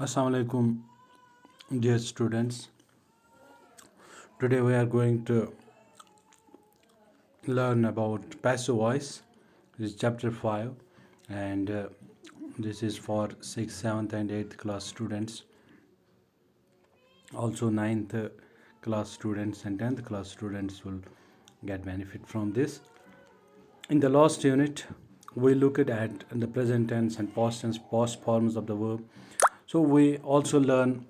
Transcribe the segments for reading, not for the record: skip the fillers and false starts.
Assalamu alaikum, dear students. Today we are going to learn about passive voice. This is chapter 5, and this is for 6th, 7th, and 8th class students. Also, 9th class students and 10th class students will get benefit from this. In the last unit, we looked at the present tense and past tense, past forms of the verb. So we also learn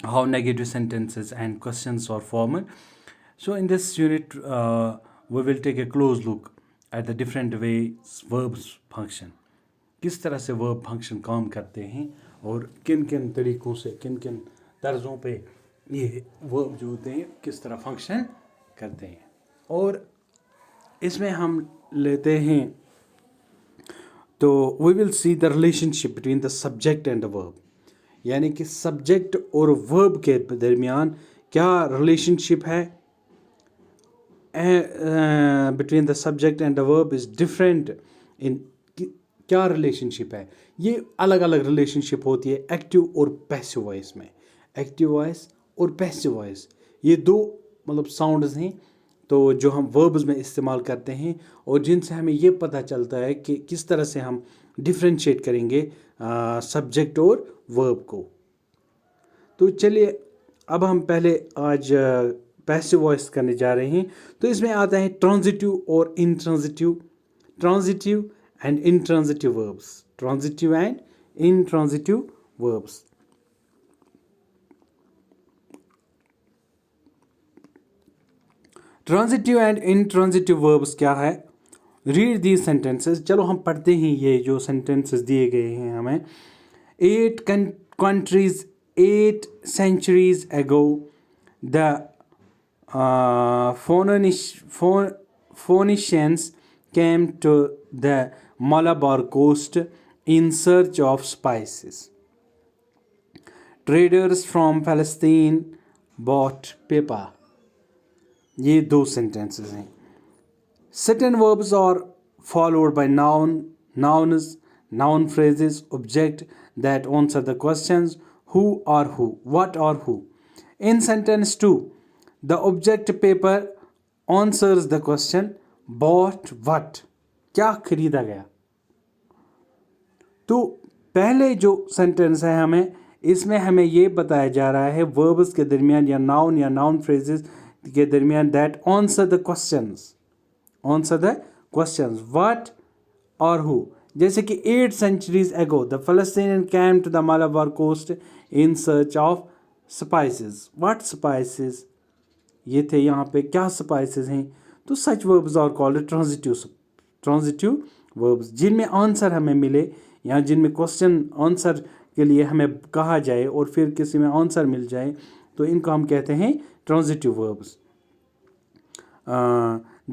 how negative sentences and questions are formed. So in this unit, we will take a close look at the different ways verbs function. किस तरह से verb function काम करते हैं और किन किन तरीकों से किन किन तर्जों पे ये verb जो होते हैं किस तरह function करते हैं. और इसमें हम लेते हैं तो we will see the relationship between the subject and the verb. यानी कि सब्जेक्ट और वर्ब के दरमियान क्या रिलेशनशिप है. Between the subject and the verb is different in क्या रिलेशनशिप है. ये अलग अलग रिलेशनशिप होती है एक्टिव और पैसिव वॉइस में. एक्टिव वॉइस और पैसिव वॉइस ये दो मतलब साउंड्स हैं तो जो हम वर्ब्स में इस्तेमाल करते हैं और जिनसे हमें ये पता चलता है कि किस तरह से हम डिफ्रेंशिएट करेंगे सब्जेक्ट और वर्ब को. तो चलिए अब हम पहले आज पैसिव वॉइस करने जा रहे हैं. तो इसमें आता है ट्रांजिटिव और intransitive, transitive and intransitive verbs, transitive and intransitive verbs. Transitive and intransitive verbs क्या है. Read these sentences. चलो हम पढ़ते हैं ये जो सेंटेंसेस दिए गए हैं हमें. 8 countries 8 centuries ago the Phoenicians came to the Malabar coast in search of spices. Traders from Palestine bought paper. ये दो sentences हैं. Certain verbs are followed by nouns, noun phrases, object that answer the questions who or who, what or who. In sentence 2, the object paper answers the question bought what, क्या खरीदा गया. तो पहले जो sentence है हमें इसमें हमें ये बताया जा रहा है वर्ब्स के दरमियान या नाउन फ्रेजेस के दरमियान that answer the questions what or who. जैसे कि 8 centuries ago the Palestinian came to the Malabar coast in search of spices. What spices? ये थे यहाँ पे क्या spices हैं. तो such verbs are called transitive verbs जिनमें आंसर हमें मिले या जिनमें क्वेश्चन आंसर के लिए हमें कहा जाए और फिर किसी में आंसर मिल जाए तो इनको हम कहते हैं transitive verbs.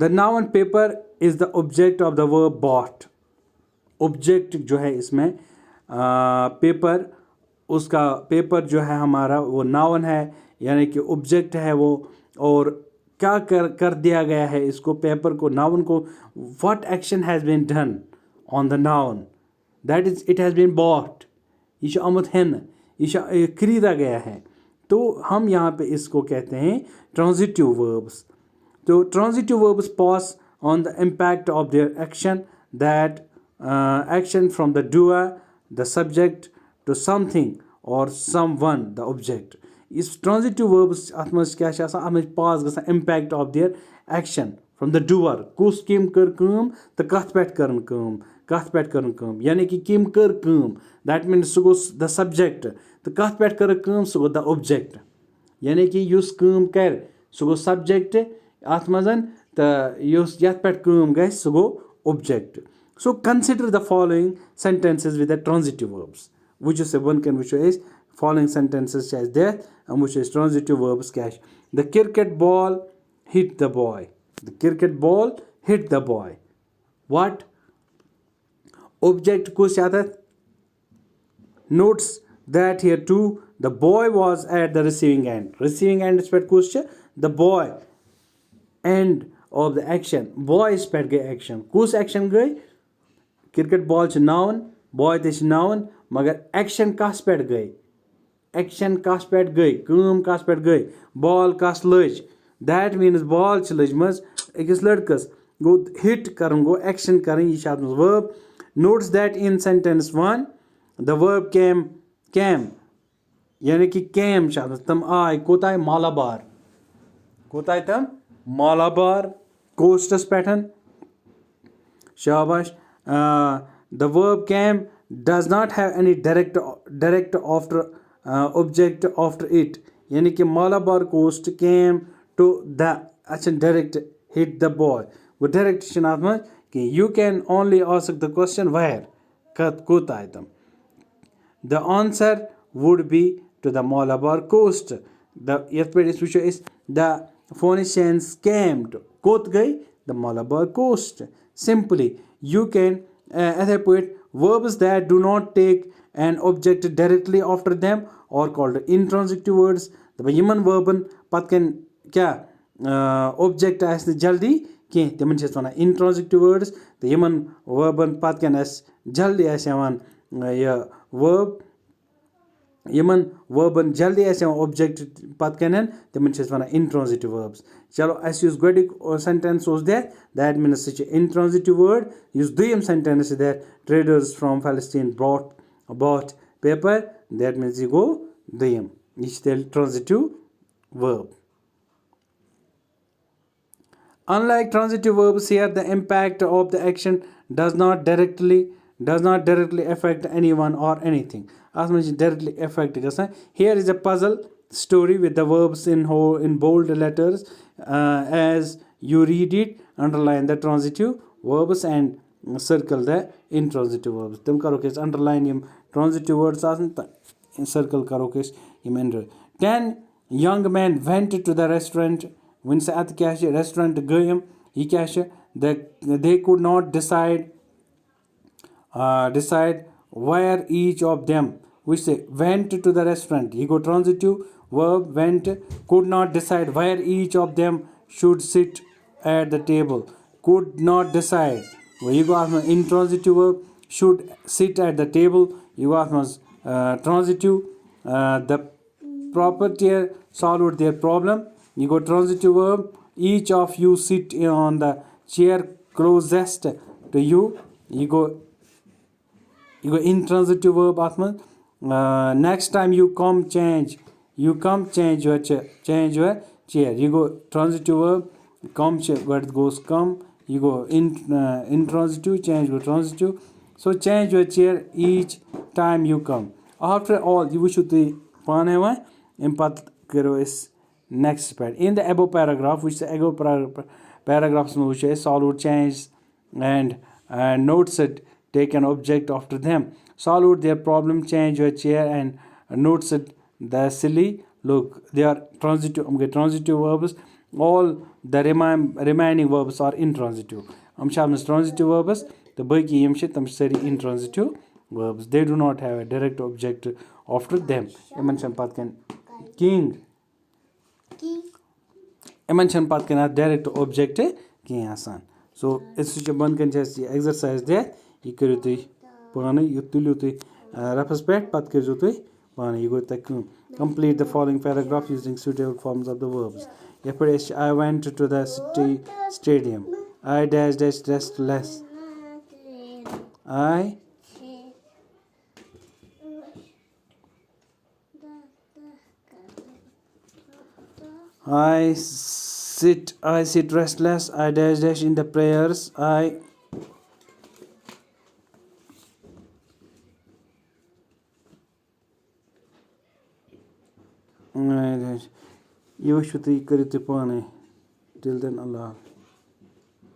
The noun paper is the object of the verb bought. Object जो है इसमें पेपर, उसका पेपर जो है हमारा वो नाउन है यानी कि ऑब्जेक्ट है वो. और क्या कर दिया गया है इसको पेपर को नाउन को. What action has been done on the noun that is it has been bought. ये आमद है न ये खरीदा गया है. तो हम यहाँ पे इसको कहते हैं ट्रांजिटिव वर्ब्स. तो transitive verbs pass on the impact of their action that action from the doer, the subject, to something or someone, the object. इस transitive verbs अथ मज क्या छ आसान, अथ मज पास गसान impact of their action from the doer. कुस किम कर काम तो कथ पेट करन काम यानी कि किम कर काम that means so go the subject तो कथ पेट कर काम सो गो the object यानी कि युस काम कर सो गो subject अथ मजन तो युस यथ पेट काम गए सो गो object. So consider the following sentences with the transitive verbs. Which is one can which is following sentences as there and which is transitive verbs cash. The cricket ball hit the boy. The cricket ball hit the boy. What? Object कुछ आता है. Notes that here too the boy was at the receiving end. Receiving end is पर कुछ the boy end of the action. Boy is पर गए action. कुछ action गए. Cricket ball noun, boy is noun, मगर एक्शन कस पे गई action कस पे गई कम कस पे गई बॉल कस लज दैट मीन्स बॉल लजमज अकिस लड़कस गो हिट कर गो एक्शन कर verb notes that in sentence one the verb came यानी कि कैम तम आय कोताय मालाबार कोताय तम मालाबार कोस्टस पेठन शाबाश the verb came does not have any direct after object after it यानी कि Malabar coast came to the अच्छा direct hit the boy वो direct शनात में कि you can only ask the question where कत कोता है तम the answer would be to the Malabar coast the यथ पे इस विषय इस the Phoenicians came to कोत गई the Malabar coast simply you can other poet verbs that do not take an object directly after them are called intransitive words the human verban patken kya object as jaldi ke timan chhe wana intransitive words the human verban patken as jaldi as yavan ya verb यमन वर्बन जल्दी object पत कन तमन intransitive verbs चलो अस गोडिक sentence that means सह intransitive word दुयम sentence that traders from Palestine bought paper that means यह गो दुयम यह transitive verb unlike transitive verbs here the impact of the action does not directly affect anyone or anything directly affect here is a puzzle story with the verbs in bold letters as you read it underline the transitive verbs and circle the intransitive verbs tum karo ke underline yim transitive words circle karo ke yim 10 young men went to the restaurant when se at kya restaurant gayam ye kya they could not decide where each of them we say went to the restaurant he go transitive verb went could not decide where each of them should sit at the table could not decide you go intransitive verb should sit at the table you go transitive the proprietor solved their problem you go transitive verb each of you sit on the chair closest to you you go intransitive verb next time you come change your chair you go transitive verb come what goes come you go intransitive change go transitive so change your chair each time you come after all you should pane wa impact karo is next part in the above paragraph which the above paragraphs which is solved change and notes it take an object after them solve their problem change your chair and notes it the silly look they are transitive verbs all the remaining verbs are intransitive transitive verbs the baki yim tam sari intransitive verbs they do not have a direct object after them eman chan pat kan king eman chan pat kan direct object ki asan so is ban kan exercise there यह करो तुम पाने यह तुलो तुम Rufus पे पत करो तुम पाने यह गो तुम complete the following paragraph using suitable forms of the verbs यह I went to the stadium I dash restless I sit restless I dash in the prayers you should take it upon till then Allah